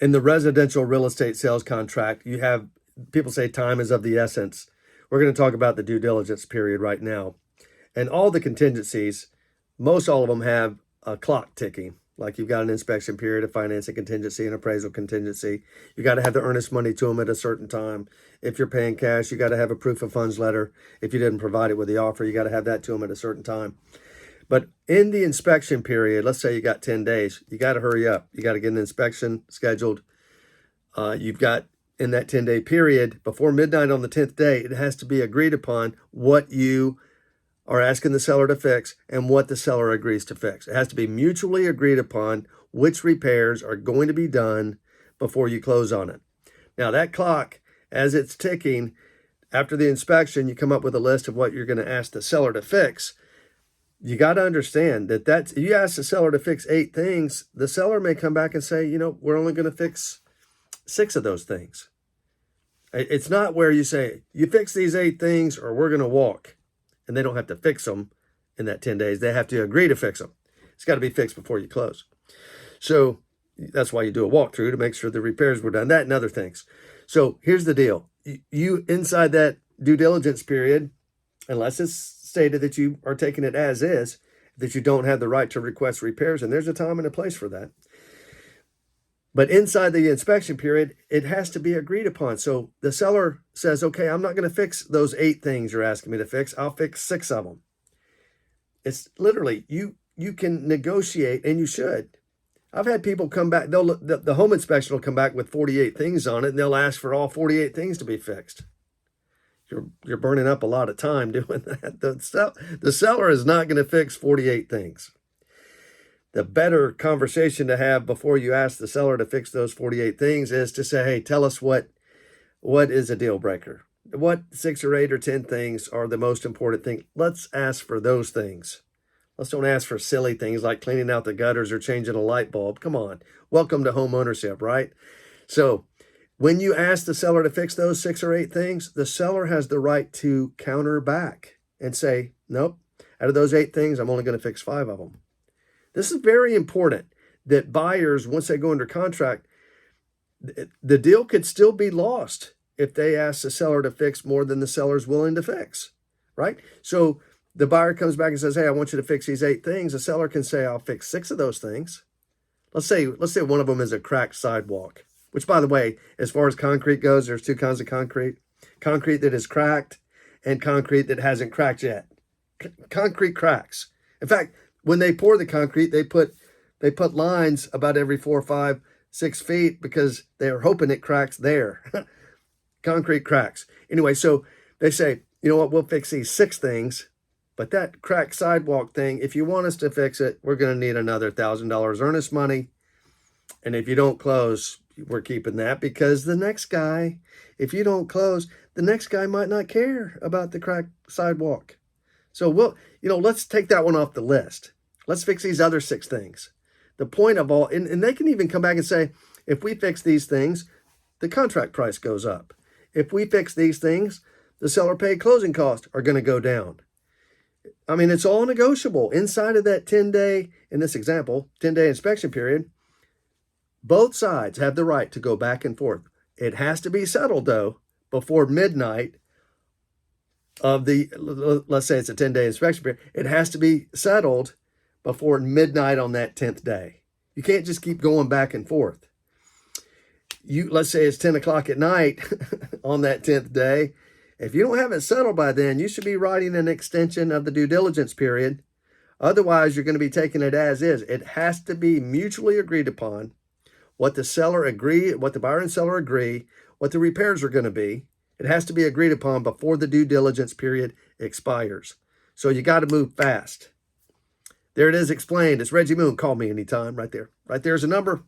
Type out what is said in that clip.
In the residential real estate sales contract, you have people say time is of the essence. We're going to talk about the due diligence period right now. And all the contingencies, most all of them have a clock ticking. Like you've got an inspection period, a financing contingency, an appraisal contingency. You got to have the earnest money to them at a certain time. If you're paying cash, you got to have a proof of funds letter. If you didn't provide it with the offer, you got to have that to them at a certain time. But in the inspection period, let's say you got 10 days, you got to hurry up. You got to get an inspection scheduled. You've got in that 10-day period, before midnight on the 10th day, it has to be agreed upon what you are asking the seller to fix and what the seller agrees to fix. It has to be mutually agreed upon which repairs are going to be done before you close on it. Now that clock, as it's ticking, after the inspection, you come up with a list of what you're going to ask the seller to fix. You got to understand that if you ask the seller to fix 8 things, the seller may come back and say, we're only going to fix 6 of those things. It's not where you say, you fix these 8 things or we're going to walk. And they don't have to fix them in that 10 days. They have to agree to fix them. It's got to be fixed before you close. So that's why you do a walkthrough, to make sure the repairs were done, that and other things. So here's the deal. You inside that due diligence period, unless it's stated that you are taking it as is, that you don't have the right to request repairs, and there's a time and a place for that. But inside the inspection period, it has to be agreed upon. So the seller says, okay, I'm not going to fix those 8 things you're asking me to fix. I'll fix 6 of them. It's literally, you can negotiate, and you should. I've had people come back, the home inspection will come back with 48 things on it, and they'll ask for all 48 things to be fixed. You're burning up a lot of time doing that. The seller is not going to fix 48 things. The better conversation to have before you ask the seller to fix those 48 things is to say, hey, tell us what is a deal breaker. What 6 or 8 or 10 things are the most important thing? Let's ask for those things. Let's don't ask for silly things like cleaning out the gutters or changing a light bulb. Come on. Welcome to home ownership, right? So when you ask the seller to fix those 6 or 8 things, the seller has the right to counter back and say, nope, out of those 8 things, I'm only going to fix 5 of them. This is very important that buyers, once they go under contract, the deal could still be lost if they ask the seller to fix more than the seller's willing to fix, right? So the buyer comes back and says, hey, I want you to fix these 8 things. The seller can say, I'll fix 6 of those things. Let's say one of them is a cracked sidewalk, which, by the way, as far as concrete goes, there's 2 kinds of concrete. Concrete that is cracked and concrete that hasn't cracked yet. Concrete cracks. In fact, when they pour the concrete, they put lines about every 4, 5, 6 feet because they're hoping it cracks there. Concrete cracks. Anyway, so they say, you know what, we'll fix these 6 things, but that cracked sidewalk thing, if you want us to fix it, we're going to need another $1,000 earnest money. And if you don't close, we're keeping that, because the next guy, if you don't close, the next guy might not care about the cracked sidewalk. So let's take that one off the list. Let's fix these other 6 things. The point of all, and they can even come back and say, if we fix these things, the contract price goes up. If we fix these things, the seller paid closing costs are going to go down. I mean, it's all negotiable. Inside of that 10-day, in this example, 10-day inspection period, both sides have the right to go back and forth. It has to be settled, though, before midnight of let's say it's a 10-day inspection period. It has to be settled before midnight on that 10th day. You can't just keep going back and forth. Let's say it's 10 o'clock at night on that 10th day. If you don't have it settled by then, you should be writing an extension of the due diligence period. Otherwise, you're going to be taking it as is. It has to be mutually agreed upon what the buyer and seller agree, what the repairs are going to be. It has to be agreed upon before the due diligence period expires. So you got to move fast. There it is explained. It's Reggie Moon. Call me anytime. Right there. Right there's a number.